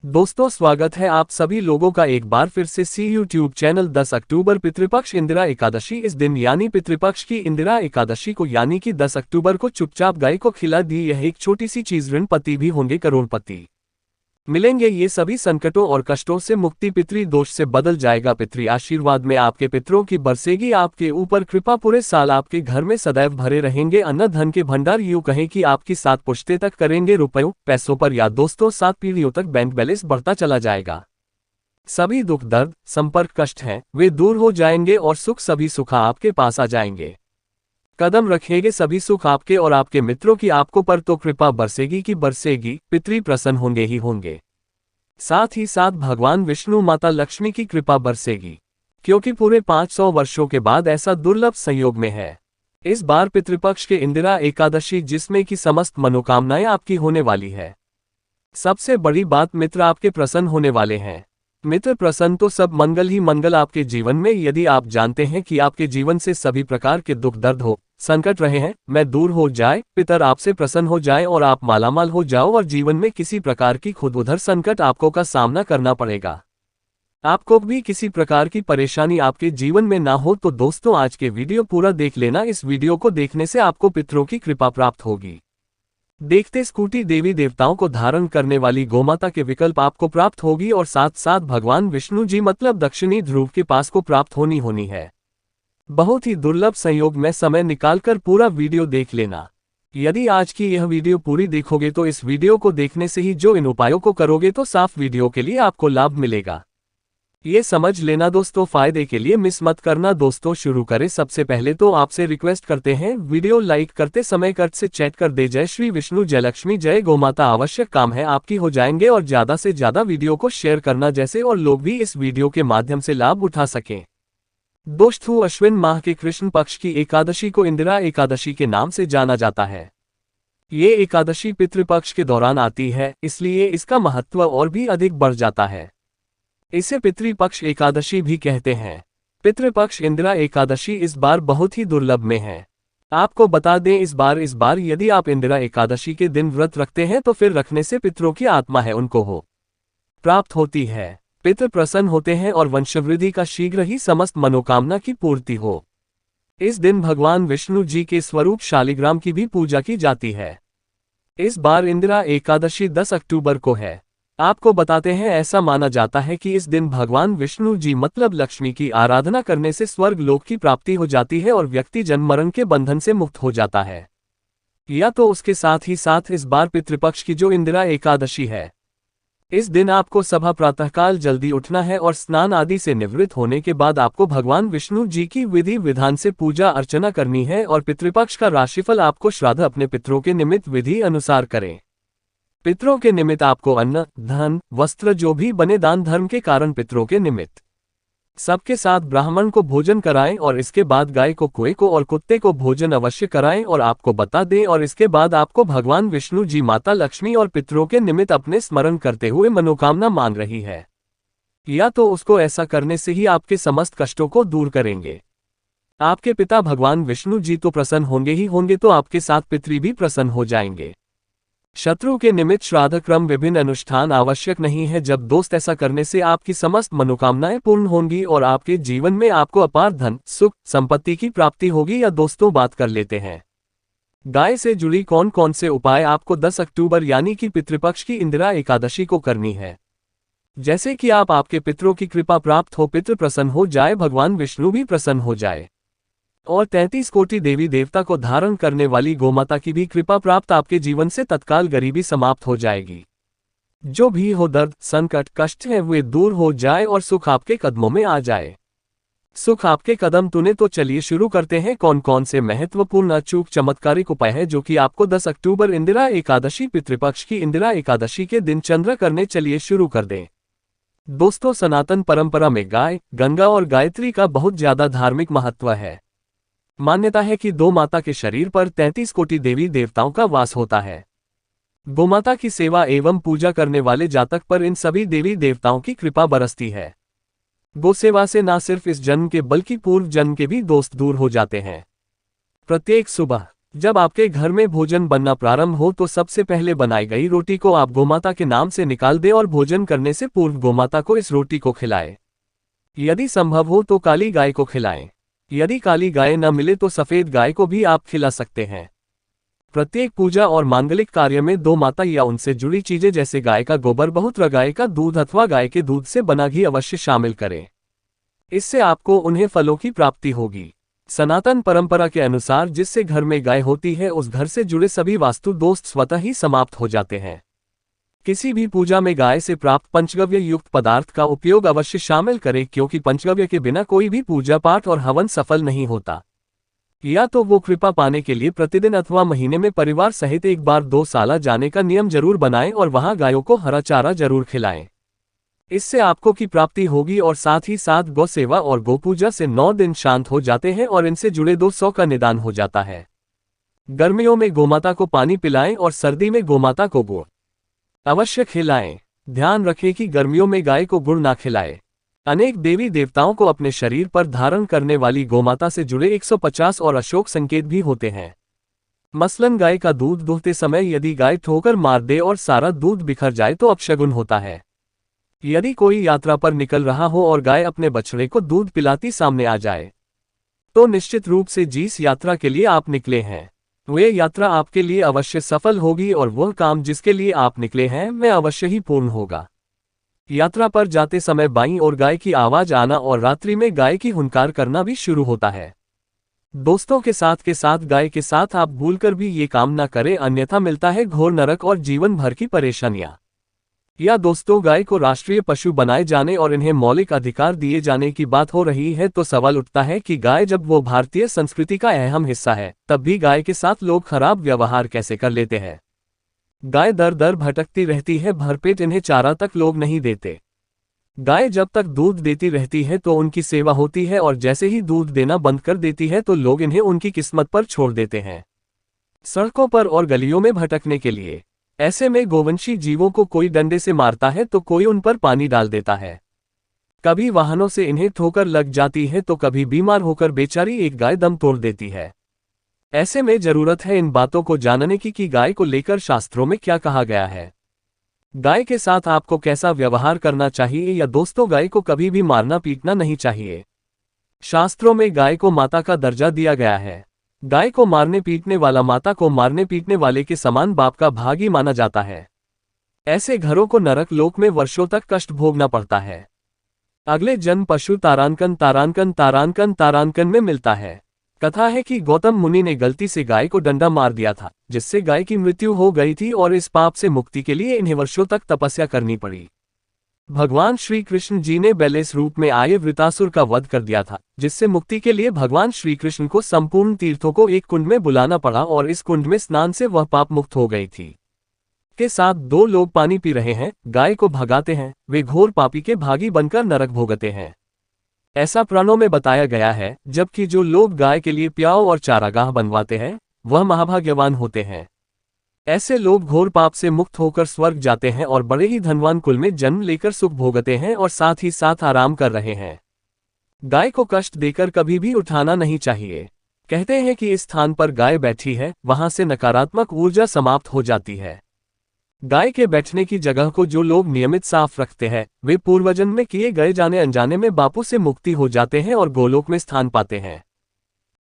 दोस्तों, स्वागत है आप सभी लोगों का एक बार फिर से सी यूट्यूब चैनल। 10 अक्टूबर पितृपक्ष इंदिरा एकादशी। इस दिन यानी पितृपक्ष की इंदिरा एकादशी को यानी कि 10 अक्टूबर को चुपचाप गाय को खिला दी यह एक छोटी सी चीज ऋणपति भी होंगे करोड़पति। मिलेंगे ये सभी संकटों और कष्टों से मुक्ति, पितृ दोष से बदल जाएगा पितृ आशीर्वाद में आपके पितरों की बरसेगी आपके ऊपर कृपा। पूरे साल आपके घर में सदैव भरे रहेंगे अन्न धन के भंडार। यूं कहें कि आपकी 7 पुश्ते तक करेंगे रुपयों पैसों पर या दोस्तों 7 पीढ़ियों तक बैंक बैलेंस बढ़ता चला जाएगा। सभी दुख दर्द संपर्क कष्ट हैं वे दूर हो जाएंगे और सुख सभी सुख आपके पास आ जाएंगे। कदम रखेंगे सभी सुख आपके और आपके मित्रों की आपको पर तो कृपा बरसेगी कि बरसेगी, पितृ प्रसन्न होंगे ही होंगे। साथ ही साथ भगवान विष्णु माता लक्ष्मी की कृपा बरसेगी, क्योंकि पूरे 500 वर्षों के बाद ऐसा दुर्लभ संयोग में है। इस बार पितृपक्ष के इंदिरा एकादशी जिसमें कि समस्त मनोकामनाएं आपकी होने वाली है। सबसे बड़ी बात, मित्र आपके प्रसन्न होने वाले हैं। मित्र प्रसन्न तो सब मंगल ही मंगल आपके जीवन में। यदि आप जानते हैं कि आपके जीवन से सभी प्रकार के दुख दर्द हो संकट रहे हैं, मैं दूर हो जाए, पितर आपसे प्रसन्न हो जाए और आप मालामाल हो जाओ और जीवन में किसी प्रकार की खुद उधर संकट आपको का सामना करना पड़ेगा, आपको भी किसी प्रकार की परेशानी आपके जीवन में ना हो तो दोस्तों आज के वीडियो पूरा देख लेना। इस वीडियो को देखने से आपको पितरों की कृपा प्राप्त होगी। देखते स्कूटी देवी देवताओं को धारण करने वाली गोमाता के विकल्प आपको प्राप्त होगी और साथ साथ भगवान विष्णु जी मतलब दक्षिणी ध्रुव के पास को प्राप्त होनी है। बहुत ही दुर्लभ संयोग में समय निकालकर पूरा वीडियो देख लेना। यदि आज की यह वीडियो पूरी देखोगे तो इस वीडियो को देखने से ही जो इन उपायों को करोगे तो साफ वीडियो के लिए आपको लाभ मिलेगा, ये समझ लेना दोस्तों। फायदे के लिए मिस मत करना। दोस्तों शुरू करें। सबसे पहले तो आपसे रिक्वेस्ट करते हैं वीडियो लाइक करते समय कट से चैट कर दे जय श्री विष्णु जय लक्ष्मी जय गोमाता। आवश्यक काम है आपकी हो जाएंगे और ज्यादा से ज्यादा वीडियो को शेयर करना जैसे और लोग भी इस वीडियो के माध्यम से लाभ उठा सकें। दोस्तों अश्विन माह के कृष्ण पक्ष की एकादशी को इंदिरा एकादशी के नाम से जाना जाता है। ये एकादशी पितृपक्ष के दौरान आती है, इसलिए इसका महत्व और भी अधिक बढ़ जाता है। इसे पितृपक्ष एकादशी भी कहते हैं। पितृपक्ष इंदिरा एकादशी इस बार बहुत ही दुर्लभ में है। आपको बता दें इस बार यदि आप इंदिरा एकादशी के दिन व्रत रखते हैं तो फिर रखने से पितरों की आत्मा है उनको हो प्राप्त होती है, पितृ प्रसन्न होते हैं और वंशवृद्धि का शीघ्र ही समस्त मनोकामना की पूर्ति हो। इस दिन भगवान विष्णु जी के स्वरूप शालिग्राम की भी पूजा की जाती है। इस बार इंदिरा एकादशी 10 अक्टूबर को है। आपको बताते हैं ऐसा माना जाता है कि इस दिन भगवान विष्णु जी मतलब लक्ष्मी की आराधना करने से स्वर्ग लोक की प्राप्ति हो जाती है और व्यक्ति जन्म मरण के बंधन से मुक्त हो जाता है। या तो उसके साथ ही साथ इस बार पितृपक्ष की जो इंदिरा एकादशी है, इस दिन आपको सुबह प्रातःकाल जल्दी उठना है और स्नान आदि से निवृत्त होने के बाद आपको भगवान विष्णु जी की विधि विधान से पूजा अर्चना करनी है और पितृपक्ष का राशिफल आपको श्राद्ध अपने पितरों के निमित्त विधि अनुसार करें। पितरों के निमित्त आपको अन्न धन वस्त्र जो भी बने दान धर्म के कारण पितरों के निमित्त सबके साथ ब्राह्मण को भोजन कराएं और इसके बाद गाय को कुएं को और कुत्ते को भोजन अवश्य कराएं और आपको बता दें और इसके बाद आपको भगवान विष्णु जी माता लक्ष्मी और पितरों के निमित्त अपने स्मरण करते हुए मनोकामना मांग रही है। या तो उसको ऐसा करने से ही आपके समस्त कष्टों को दूर करेंगे। आपके पिता भगवान विष्णु जी तो प्रसन्न होंगे ही होंगे तो आपके साथ पितृ भी प्रसन्न हो जाएंगे। शत्रु के निमित्त श्राद्ध क्रम विभिन्न अनुष्ठान आवश्यक नहीं है। जब दोस्त ऐसा करने से आपकी समस्त मनोकामनाएं पूर्ण होंगी और आपके जीवन में आपको अपार धन सुख संपत्ति की प्राप्ति होगी। या दोस्तों बात कर लेते हैं गाय से जुड़ी कौन कौन से उपाय आपको 10 अक्टूबर यानी कि पितृपक्ष की इंदिरा एकादशी को करनी है। जैसे कि आपके पितरों की कृपा प्राप्त हो, पितृ प्रसन्न हो जाए, भगवान विष्णु भी प्रसन्न हो जाए और 33 कोटि देवी देवता को धारण करने वाली गोमाता की भी कृपा प्राप्त, आपके जीवन से तत्काल गरीबी समाप्त हो जाएगी। जो भी हो दर्द संकट कष्ट है वे दूर हो जाए और सुख आपके कदमों में आ जाए। सुख आपके कदम तूने तो चलिए शुरू करते हैं कौन कौन से महत्वपूर्ण अचूक चमत्कारिक उपाय है जो कि आपको 10 अक्टूबर इंदिरा एकादशी पितृपक्ष की इंदिरा एकादशी के दिन चंद्र करने। चलिए शुरू कर दें। दोस्तों सनातन परंपरा में गाय गंगा और गायत्री का बहुत ज्यादा धार्मिक महत्व है। मान्यता है कि दो माता के शरीर पर 33 कोटि देवी देवताओं का वास होता है। गोमाता की सेवा एवं पूजा करने वाले जातक पर इन सभी देवी देवताओं की कृपा बरसती है। गो सेवा से न सिर्फ इस जन्म के बल्कि पूर्व जन्म के भी दोस्त दूर हो जाते हैं। प्रत्येक सुबह जब आपके घर में भोजन बनना प्रारंभ हो तो सबसे पहले बनाई गई रोटी को आप गोमाता के नाम से निकाल दें और भोजन करने से पूर्व गोमाता को इस रोटी को खिलाएं। यदि संभव हो तो काली गाय को खिलाएं। यदि काली गाय न मिले तो सफेद गाय को भी आप खिला सकते हैं। प्रत्येक पूजा और मांगलिक कार्य में दो माता या उनसे जुड़ी चीजें जैसे गाय का गोबर, बहुत्र गाय का दूध अथवा गाय के दूध से बना घी अवश्य शामिल करें। इससे आपको उन्हें फलों की प्राप्ति होगी। सनातन परंपरा के अनुसार जिससे घर में गाय होती है उस घर से जुड़े सभी वास्तु दोष स्वतः ही समाप्त हो जाते हैं। किसी भी पूजा में गाय से प्राप्त पंचगव्य युक्त पदार्थ का उपयोग अवश्य शामिल करें, क्योंकि पंचगव्य के बिना कोई भी पूजा पाठ और हवन सफल नहीं होता। या तो वो कृपा पाने के लिए प्रतिदिन अथवा महीने में परिवार सहित एक बार 2 साल जाने का नियम जरूर बनाएं और वहां गायों को हरा चारा जरूर खिलाएं। इससे आपको की प्राप्ति होगी और साथ ही साथ गौ सेवा और गोपूजा से 9 दिन शांत हो जाते हैं और इनसे जुड़े 200 का निदान हो जाता है। गर्मियों में गोमाता को पानी पिलाएं और सर्दी में गोमाता को गुड़ अवश्य खिलाएं। ध्यान रखें कि गर्मियों में गाय को गुड़ ना खिलाएं। अनेक देवी देवताओं को अपने शरीर पर धारण करने वाली गोमाता से जुड़े 150 और अशोक संकेत भी होते हैं। मसलन गाय का दूध दूहते समय यदि गाय ठोकर मार दे और सारा दूध बिखर जाए तो अपशगुन होता है। यदि कोई यात्रा पर निकल रहा हो और गाय अपने बछड़े को दूध पिलाती सामने आ जाए तो निश्चित रूप से जिस यात्रा के लिए आप निकले हैं वह यात्रा आपके लिए अवश्य सफल होगी और वह काम जिसके लिए आप निकले हैं वह अवश्य ही पूर्ण होगा। यात्रा पर जाते समय बाईं ओर गाय की आवाज आना और रात्रि में गाय की हुंकार करना भी शुरू होता है। दोस्तों के साथ गाय के साथ आप भूलकर भी ये काम न करें, अन्यथा मिलता है घोर नरक और जीवन भर की परेशानियां। या दोस्तों, गाय को राष्ट्रीय पशु बनाए जाने और इन्हें मौलिक अधिकार दिए जाने की बात हो रही है तो सवाल उठता है कि गाय जब वो भारतीय संस्कृति का अहम हिस्सा है तब भी गाय के साथ लोग खराब व्यवहार कैसे कर लेते हैं। गाय दर दर भटकती रहती है, भरपेट इन्हें चारा तक लोग नहीं देते। गाय जब तक दूध देती रहती है तो उनकी सेवा होती है और जैसे ही दूध देना बंद कर देती है तो लोग इन्हें उनकी किस्मत पर छोड़ देते हैं, सड़कों पर और गलियों में भटकने के लिए। ऐसे में गोवंशी जीवों को कोई डंडे से मारता है तो कोई उन पर पानी डाल देता है। कभी वाहनों से इन्हें ठोकर लग जाती है तो कभी बीमार होकर बेचारी एक गाय दम तोड़ देती है। ऐसे में जरूरत है इन बातों को जानने की कि गाय को लेकर शास्त्रों में क्या कहा गया है, गाय के साथ आपको कैसा व्यवहार करना चाहिए। या दोस्तों, गाय को कभी भी मारना पीटना नहीं चाहिए। शास्त्रों में गाय को माता का दर्जा दिया गया है। गाय को मारने पीटने वाला माता को मारने पीटने वाले के समान बाप का भागी माना जाता है। ऐसे घरों को नरक लोक में वर्षों तक कष्ट भोगना पड़ता है। अगले जन्म पशु तारानकन में मिलता है। कथा है कि गौतम मुनि ने गलती से गाय को डंडा मार दिया था, जिससे गाय की मृत्यु हो गई थी और इस पाप से मुक्ति के लिए इन्हें वर्षों तक तपस्या करनी पड़ी। भगवान श्री कृष्ण जी ने बैलेस रूप में आए वृतासुर का वध कर दिया था, जिससे मुक्ति के लिए भगवान श्री कृष्ण को संपूर्ण तीर्थों को एक कुंड में बुलाना पड़ा और इस कुंड में स्नान से वह पाप मुक्त हो गई थी। के साथ 2 लोग पानी पी रहे हैं, गाय को भगाते हैं, वे घोर पापी के भागी बनकर नरक भोगते हैं। ऐसा पुराणों में बताया गया है, जबकि जो लोग गाय के लिए प्याऊ और चारागाह बनवाते हैं वह महाभाग्यवान होते हैं। ऐसे लोग घोर पाप से मुक्त होकर स्वर्ग जाते हैं और बड़े ही धनवान कुल में जन्म लेकर सुख भोगते हैं और साथ ही साथ आराम कर रहे हैं। गाय को कष्ट देकर कभी भी उठाना नहीं चाहिए। कहते हैं कि इस स्थान पर गाय बैठी है, वहां से नकारात्मक ऊर्जा समाप्त हो जाती है। गाय के बैठने की जगह को जो लोग नियमित साफ रखते हैं वे पूर्वजन्म में किए गए जाने अनजाने में बापू से मुक्ति हो जाते हैं और गोलोक में स्थान पाते हैं।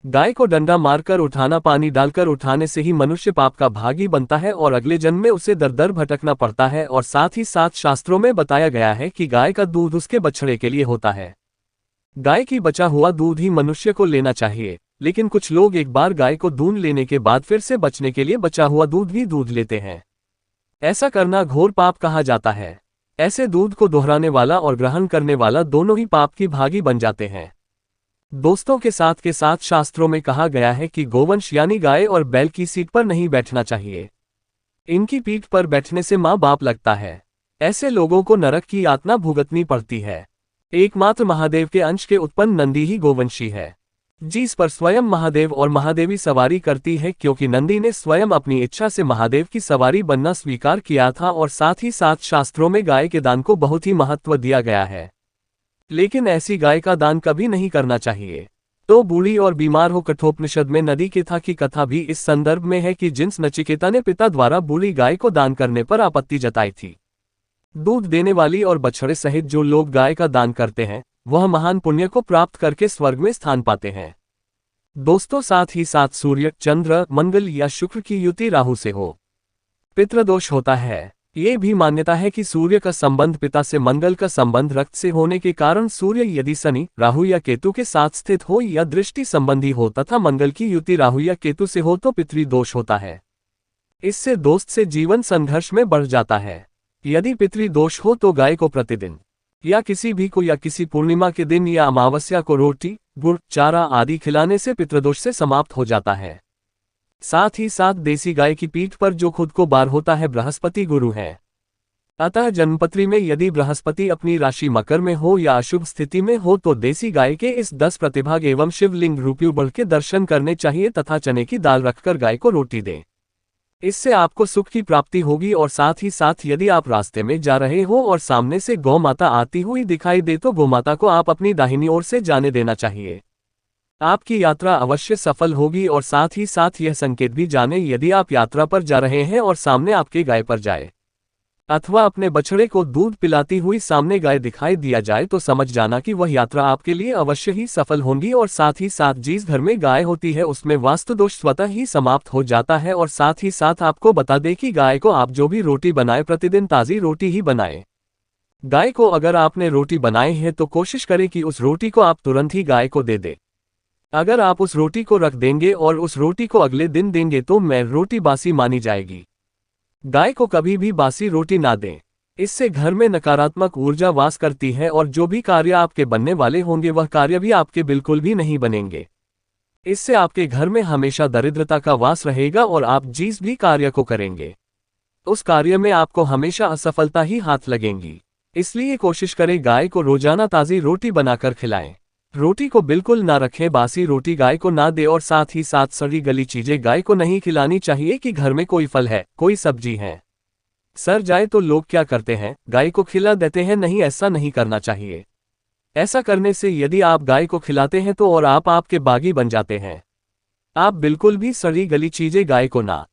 गाय को डंडा मारकर उठाना, पानी डालकर उठाने से ही मनुष्य पाप का भागी बनता है और अगले जन्म में उसे दर दर भटकना पड़ता है। और साथ ही साथ शास्त्रों में बताया गया है कि गाय का दूध उसके बछड़े के लिए होता है। गाय की बचा हुआ दूध ही मनुष्य को लेना चाहिए, लेकिन कुछ लोग एक बार गाय को दूध लेने के बाद फिर से बचने के लिए बचा हुआ दूध भी दूध लेते हैं। ऐसा करना घोर पाप कहा जाता है। ऐसे दूध को दोहराने वाला और ग्रहण करने वाला दोनों ही पाप की भागी बन जाते हैं। दोस्तों के साथ शास्त्रों में कहा गया है कि गोवंश यानी गाय और बैल की सीट पर नहीं बैठना चाहिए। इनकी पीठ पर बैठने से माँ बाप लगता है। ऐसे लोगों को नरक की यातना भुगतनी पड़ती है। एकमात्र महादेव के अंश के उत्पन्न नंदी ही गोवंशी है, जिस पर स्वयं महादेव और महादेवी सवारी करती है, क्योंकि नंदी ने स्वयं अपनी इच्छा से महादेव की सवारी बनना स्वीकार किया था। और साथ ही साथ शास्त्रों में गाय के दान को बहुत ही महत्व दिया गया है। लेकिन ऐसी गाय का दान कभी नहीं करना चाहिए। तो बूढ़ी और बीमार हो। कठोपनिषद में नचिकेता की कथा भी इस संदर्भ में है कि जिस नचिकेता ने पिता द्वारा बूढ़ी गाय को दान करने पर आपत्ति जताई थी। दूध देने वाली और बछड़े सहित जो लोग गाय का दान करते हैं वह महान पुण्य को प्राप्त करके स्वर्ग में स्थान पाते हैं। दोस्तों, साथ ही साथ सूर्य, चंद्र, मंगल या शुक्र की युति राहु से हो पितृदोष होता है। ये भी मान्यता है कि सूर्य का संबंध पिता से, मंगल का संबंध रक्त से होने के कारण सूर्य यदि शनि, राहु या केतु के साथ स्थित हो या दृष्टि संबंधी हो तथा मंगल की युति राहु या केतु से हो तो पितृदोष होता है। इससे दोस्त से जीवन संघर्ष में बढ़ जाता है। यदि पितृदोष हो तो गाय को प्रतिदिन या किसी भी को या किसी पूर्णिमा के दिन या अमावस्या को रोटी, गुड़, चारा आदि खिलाने से पितृदोष से समाप्त हो जाता है। साथ ही साथ देसी गाय की पीठ पर जो खुद को बार होता है बृहस्पति गुरु है। अतः जन्मपत्री में यदि बृहस्पति अपनी राशि मकर में हो या अशुभ स्थिति में हो तो देसी गाय के इस 10 प्रतिभाग एवं शिवलिंग रूपी बल के दर्शन करने चाहिए तथा चने की दाल रखकर गाय को रोटी दें। इससे आपको सुख की प्राप्ति होगी। और साथ ही साथ यदि आप रास्ते में जा रहे हो और सामने से गौ माता आती हुई दिखाई दे तो गोमाता को आप अपनी दाहिनी ओर से जाने देना चाहिए। आपकी यात्रा अवश्य सफल होगी। और साथ ही साथ यह संकेत भी जाने यदि आप यात्रा पर जा रहे हैं और सामने आपके गाय पर जाए अथवा अपने बछड़े को दूध पिलाती हुई सामने गाय दिखाई दिया जाए तो समझ जाना कि वह यात्रा आपके लिए अवश्य ही सफल होगी। और साथ ही साथ जिस घर में गाय होती है उसमें वास्तु दोष स्वतः ही समाप्त हो जाता है। और साथ ही साथ आपको बता दें कि गाय को आप जो भी रोटी बनाए प्रतिदिन ताज़ी रोटी ही बनाएं। गाय को अगर आपने रोटी बनाई है तो कोशिश करें कि उस रोटी को आप तुरंत ही गाय को दे दें। अगर आप उस रोटी को रख देंगे और उस रोटी को अगले दिन देंगे तो रोटी बासी मानी जाएगी। गाय को कभी भी बासी रोटी ना दें। इससे घर में नकारात्मक ऊर्जा वास करती है और जो भी कार्य आपके बनने वाले होंगे वह कार्य भी आपके बिल्कुल भी नहीं बनेंगे। इससे आपके घर में हमेशा दरिद्रता का वास रहेगा और आप जिस भी कार्य को करेंगे उस कार्य में आपको हमेशा असफलता ही हाथ लगेंगी। इसलिए कोशिश करें गाय को रोजाना ताज़ी रोटी बनाकर खिलाएं। रोटी को बिल्कुल ना रखें, बासी रोटी गाय को ना दे। और साथ ही साथ सड़ी गली चीजें गाय को नहीं खिलानी चाहिए कि घर में कोई फल है, कोई सब्जी है, सड़ जाए तो लोग क्या करते हैं, गाय को खिला देते हैं। नहीं, ऐसा नहीं करना चाहिए। ऐसा करने से यदि आप गाय को खिलाते हैं तो और आपके बागी बन जाते हैं। आप बिल्कुल भी सड़ी गली चीजें गाय को ना